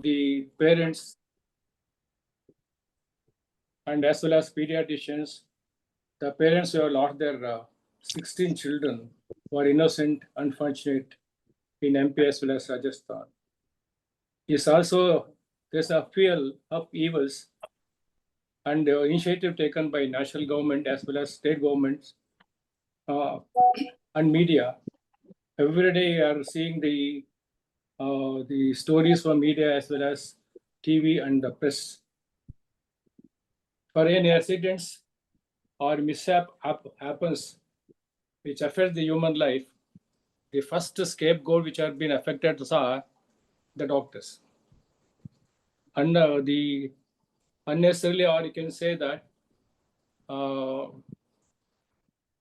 the parents and as well as pediatricians, the parents who have lost their 16 children who are innocent, unfortunate in MP as well as Rajasthan. Is also there's a fear of evils and initiative taken by national government as well as state governments and media. Every day you are seeing the stories from media as well as TV and the press. For any accidents or mishap happens which affects the human life, the first scapegoat which have been affected are the doctors. And the unnecessarily, or you can say that the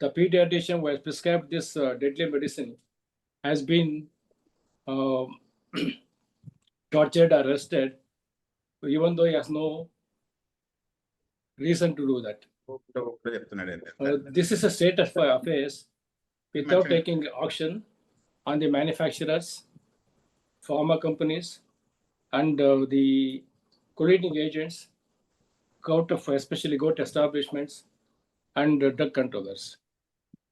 pediatrician who has prescribed this deadly medicine has been tortured, arrested, even though he has no reason to do that. This is a state of affairs without taking action on the manufacturers, pharma companies, and the collating agents, especially goat establishments and drug controllers.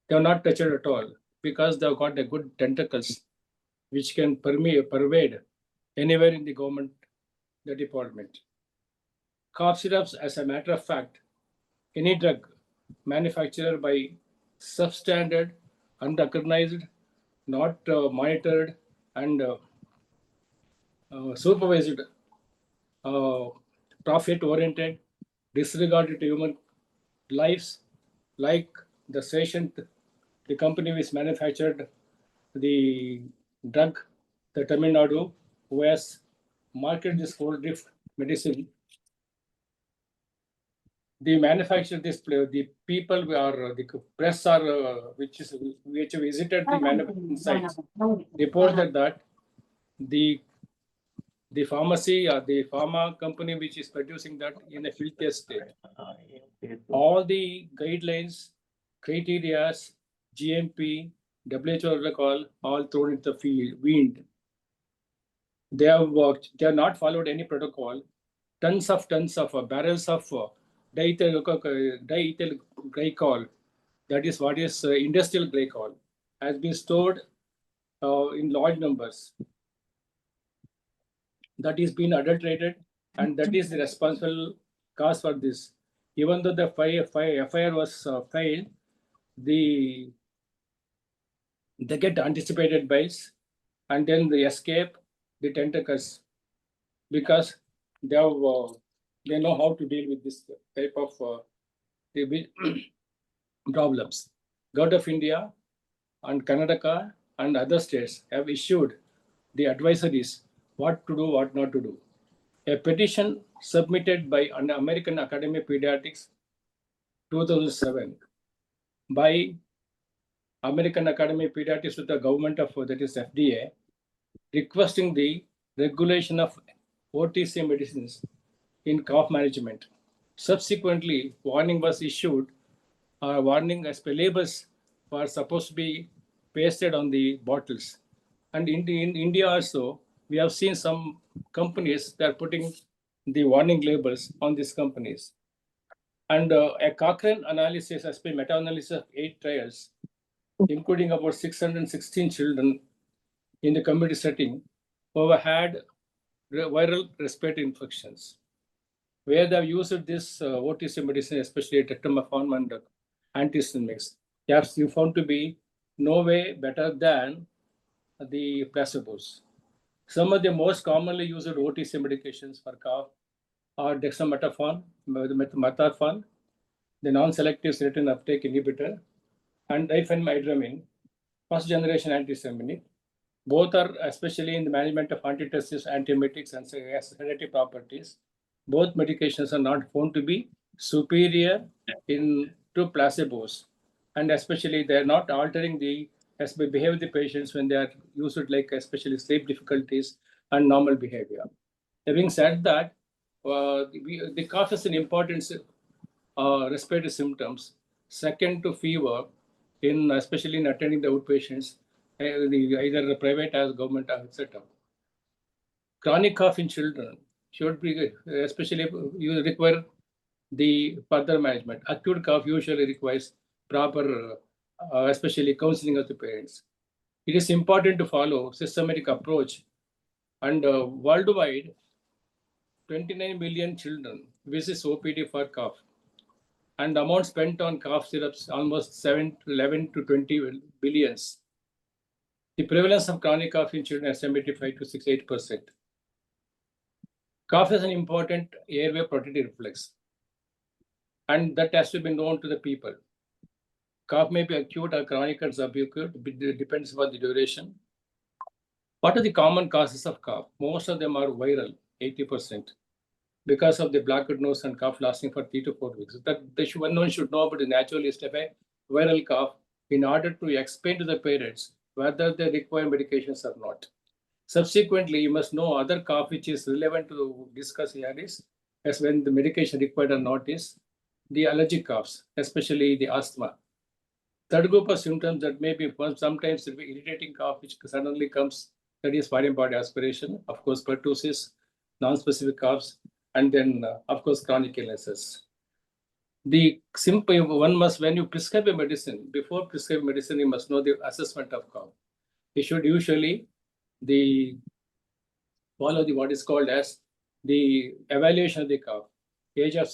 They are not touched at all because they have got a good tentacles which can pervade anywhere in the government, the department. Cough syrups, as a matter of fact, any drug manufactured by substandard, unrecognized, not monitored, and supervised, profit-oriented, disregarded to human lives, like the station, the company which manufactured the drug, the Tamil Nadu, who has marketed this cold drift medicine. The manufacturer, the people are the press are which visited the manufacturing sites reported that the pharmacy or the pharma company which is producing that in a filthy state. All the guidelines, criteria, GMP, WHO protocol, all thrown into the wind. They have not followed any protocol. Tons of barrels of diethyl glycol, that is what is industrial glycol, has been stored in large numbers. That is being adulterated, and that is the responsible cause for this. Even though the FIR was filed, they get anticipated bias, and then they escape the tentacles because they know how to deal with this type of problems. Government of India and Karnataka and other states have issued the advisories what to do, what not to do. A petition submitted by an American Academy of Pediatrics 2007 by American Academy of Pediatrics to the government of, that is FDA, requesting the regulation of OTC medicines in cough management. Subsequently, warning was issued, warning as per labels were supposed to be pasted on the bottles. And in India also, we have seen some companies that are putting the warning labels on these companies. And a Cochrane analysis has been meta-analysis of 8 trials, including about 616 children in the community setting who have had viral respiratory infections, where they have used this OTC medicine, especially dexamethasone and antihistaminics. You found to be no way better than the placebos. Some of the most commonly used OTC medications for cough are dexamethasone, methamphetamine, the non-selective serotonin uptake inhibitor, and diphenhydramine, first generation antihistaminic. Both are especially in the management of antitussive, antiemetics, and sedative properties. Both medications are not found to be superior to placebos, and especially they are not altering the behavior of the patients when they are used, like especially sleep difficulties and normal behavior. Having said that, the cough is an important respiratory symptoms, second to fever, especially in attending the outpatients, either private as government etc. Chronic cough in children should be, especially if you require the further management. Acute cough usually requires proper, especially counseling of the parents. It is important to follow systematic approach, and worldwide, 29 million children visit OPD for cough, and the amount spent on cough syrups almost 7 to 11 to 20 billions. The prevalence of chronic cough in children is 75 to 68%. Cough is an important airway protective reflex, and that has to be known to the people. Cough may be acute or chronic or subacute, it depends on the duration. What are the common causes of cough? Most of them are viral, 80%, because of the blocked nose and cough lasting for 3 to 4 weeks. That one should know about the natural history of a viral cough in order to explain to the parents whether they require medications or not. Subsequently, you must know other cough which is relevant to discuss here is, as when the medication required or not, is the allergic coughs, especially the asthma. Third group of symptoms that may be sometimes irritating cough which suddenly comes, that is foreign body aspiration, of course pertussis, non-specific coughs, and then of course chronic illnesses. The simple one must, when you prescribe a medicine, before prescribing medicine, you must know the assessment of cough. You should usually follow what is called as the evaluation of the cough, age of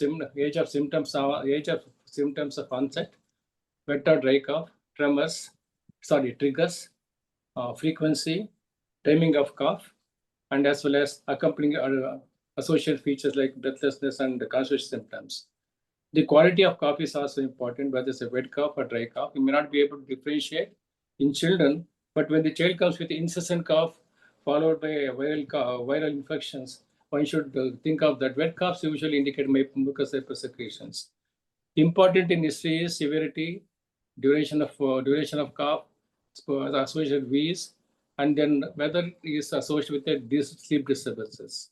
symptoms of onset, wet or dry cough, triggers, frequency, timing of cough, and as well as accompanying associated features like breathlessness and constitutional symptoms. The quality of cough is also important, whether it's a wet cough or dry cough. You may not be able to differentiate in children, but when the child comes with incessant cough followed by viral infections, one should think of that. Wet coughs usually indicate mucous secretions. Important in history is severity, duration of cough, associated with wheeze, and then whether it is associated with sleep disturbances.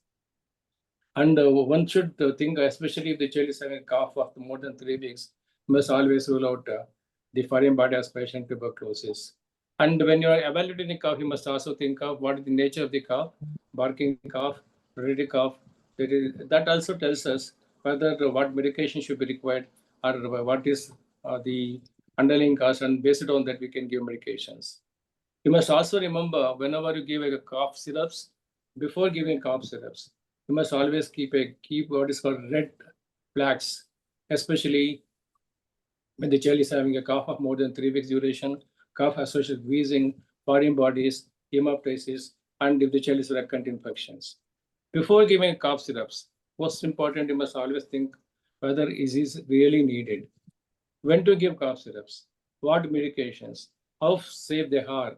And one should think, especially if the child is having a cough of more than 3 weeks, must always rule out the foreign body aspiration tuberculosis. And when you are evaluating the cough, you must also think of what is the nature of the cough, barking cough, ready cough. That also tells us whether what medication should be required or what is the underlying cause, and based on that we can give medications. You must also remember, whenever you give a cough syrups, before giving cough syrups, you must always keep what is called red flags, especially when the child is having a cough of more than 3 weeks duration, cough associated with wheezing, foreign bodies, hemoptysis, and if the child is recurrent infections. Before giving cough syrups, most important, you must always think whether it is really needed. When to give cough syrups, what medications, how safe they are.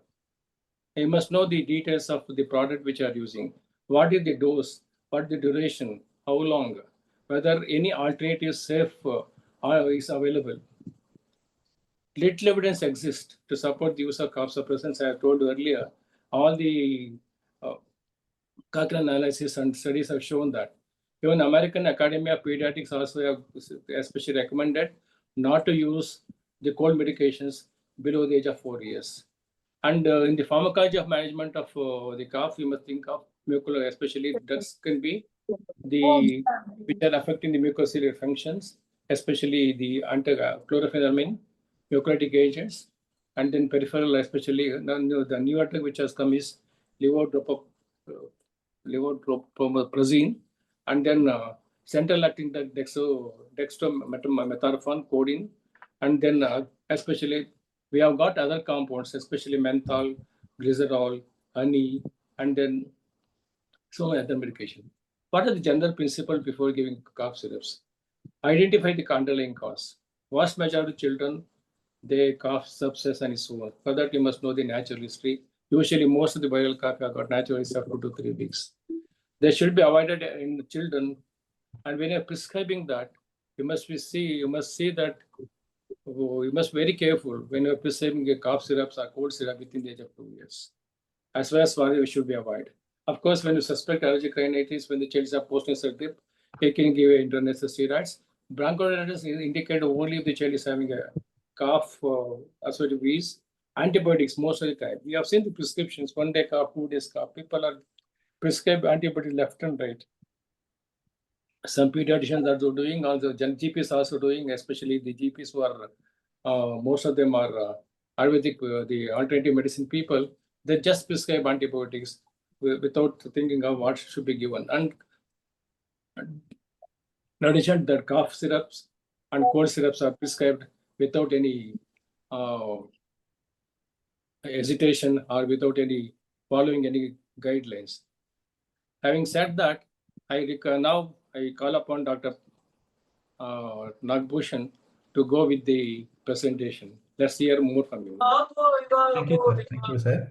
You must know the details of the product which you are using. What is the dose? What the duration? How long? Whether any alternative safe is available. Little evidence exists to support the use of cough suppressants. I have told earlier, all the Cochrane analysis and studies have shown that. Even American Academy of Paediatrics also have especially recommended not to use the cold medications below the age of 4 years. And in the pharmacology of management of the cough, you must think of mucosa, especially drugs can be which are affecting the mucociliary functions, especially the anti-chlorophenamine, mucolytic agents, and then peripheral, especially the newer drug which has come is levothyroxine, and then central acting dextromethorphan, codeine, and then especially we have got other compounds, especially menthol, glycerol, honey, and then so many other medication. What are the general principles before giving cough syrups? Identify the underlying cause. Vast majority of children, they cough, sepsis, and so on. For that, you must know the natural history. Usually, most of the viral cough have got natural history of 2 to 3 weeks. They should be avoided in children. And when you're prescribing that, you must see that you must be very careful when you're prescribing a cough syrups or cold syrup within the age of 2 years. As well as what you should be avoided. Of course, when you suspect allergic rhinitis, when the child is a post-nasal drip, you can give intranasal steroids. Bronchodilators indicate only if the child is having a cough associated with wheeze. Antibiotics most of the time. We have seen the prescriptions, 1 day cough, 2 days cough. People are prescribe antibiotics left and right. Some pediatricians are doing, also GPs also doing, especially the GPs who are, most of them are Ayurvedic, the alternative medicine people. They just prescribe antibiotics without thinking of what should be given. And in addition, the cough syrups and cold syrups are prescribed without any hesitation or without any following any guidelines. Having said that, now I call upon Dr. Nagabhushana to go with the presentation. Let's hear more from you. Thank you, sir.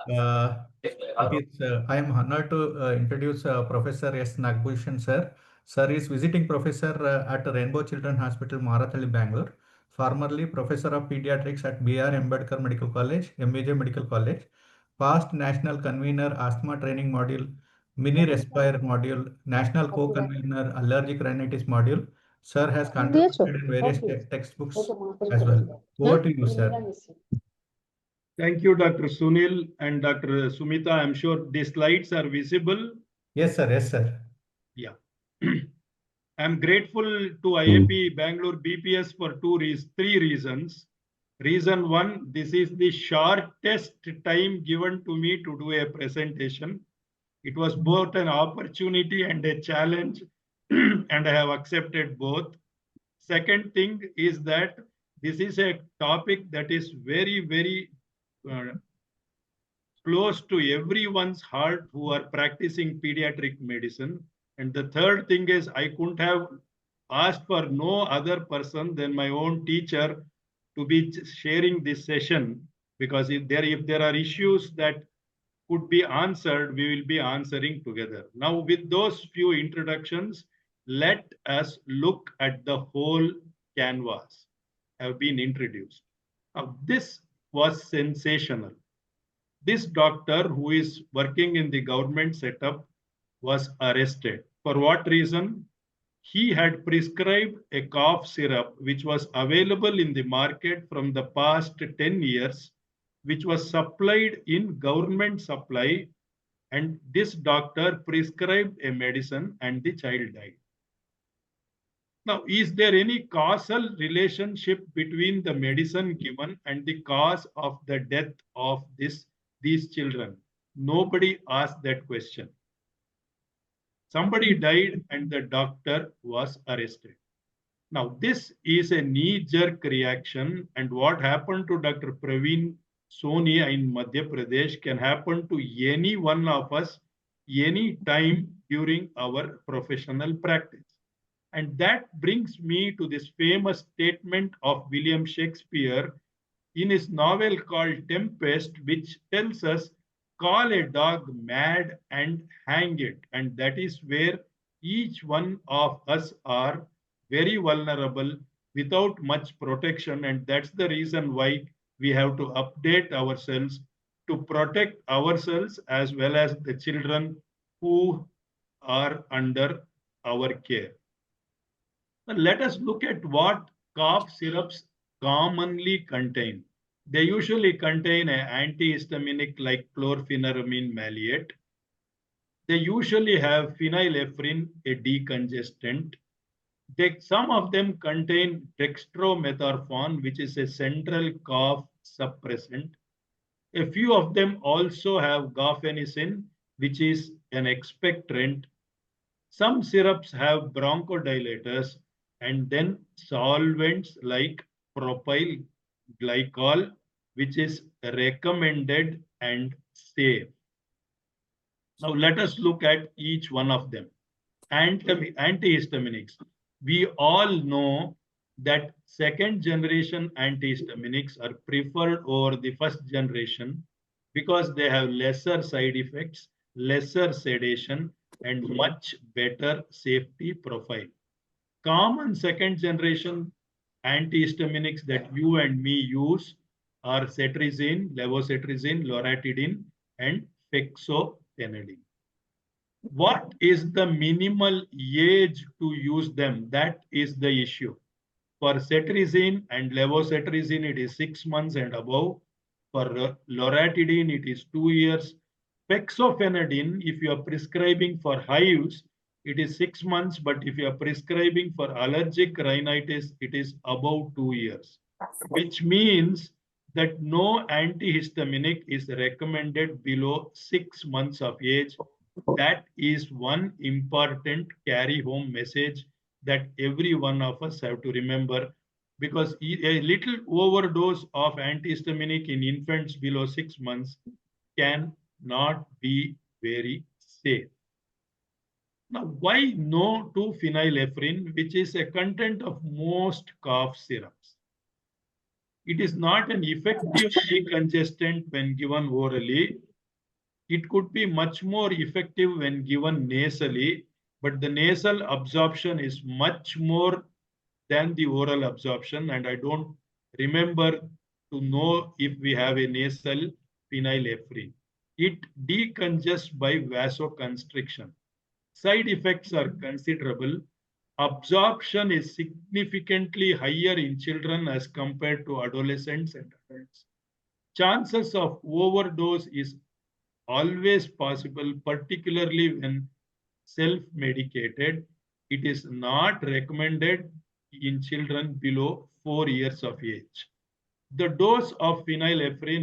Thank you, sir. I am honored to introduce Professor S. Nagabhushana, sir. Sir is visiting professor at Rainbow Children Hospital, Marathalli, Bangalore. Formerly Professor of Pediatrics at B.R. Ambedkar Medical College, MVJ Medical College. Past National Convener Asthma Training Module, Mini Respire Module, National Co-Convener Allergic Rhinitis Module. Sir has contributed in various textbooks as well. Over to you, sir. Thank you, Dr. Sunil and Dr. Sumita. I'm sure the slides are visible. Yes, sir. Yes, sir. Yeah. I'm grateful to IAP Bangalore BPS for three reasons. Reason one, this is the shortest time given to me to do a presentation. It was both an opportunity and a challenge, and I have accepted both. Second thing is that this is a topic that is very, very close to everyone's heart who are practicing pediatric medicine. And the third thing is I couldn't have asked for no other person than my own teacher to be sharing this session, because if there are issues that could be answered, we will be answering together. Now, with those few introductions, let us look at the whole canvas have been introduced. Now, this was sensational. This doctor who is working in the government setup was arrested. For what reason? He had prescribed a cough syrup which was available in the market from the past 10 years, which was supplied in government supply, and this doctor prescribed a medicine and the child died. Now, is there any causal relationship between the medicine given and the cause of the death of these children? Nobody asked that question. Somebody died and the doctor was arrested. Now, this is a knee-jerk reaction, and what happened to Dr. Praveen Sonia in Madhya Pradesh can happen to any one of us any time during our professional practice. And that brings me to this famous statement of William Shakespeare in his novel called Tempest, which tells us, call a dog mad and hang it. And that is where each one of us are very vulnerable without much protection. And that's the reason why we have to update ourselves to protect ourselves as well as the children who are under our care. Now, let us look at what cough syrups commonly contain. They usually contain an antihistaminic like chlorpheniramine maleate. They usually have phenylephrine, a decongestant. Some of them contain dextromethorphan, which is a central cough suppressant. A few of them also have guaifenesin, which is an expectorant. Some syrups have bronchodilators, and then solvents like propyl glycol, which is recommended and safe. Now let us look at each one of them. Antihistaminics. We all know that second generation antihistaminics are preferred over the first generation because they have lesser side effects, lesser sedation, and much better safety profile. Common second generation antihistaminics that you and me use are cetirizine, levocetirizine, loratadine, and fexofenadine. What is the minimal age to use them? That is the issue. For cetirizine and levocetirizine, it is 6 months and above. For loratadine, it is 2 years. Pexofenadine, if you are prescribing for hives, it is 6 months, but if you are prescribing for allergic rhinitis, it is above 2 years, which means that no antihistaminic is recommended below 6 months of age. That is one important carry home message that every one of us have to remember, because a little overdose of antihistaminic in infants below 6 months can not be very safe. Now, why no to phenylephrine, which is a content of most cough syrups? It is not an effective decongestant when given orally. It could be much more effective when given nasally, but the nasal absorption is much more than the oral absorption, and I don't remember to know if we have a nasal phenylephrine. It decongests by vasoconstriction. Side effects are considerable. Absorption is significantly higher in children as compared to adolescents and adults. Chances of overdose is always possible, particularly when self-medicated. It is not recommended in children below 4 years of age. The dose of phenylephrine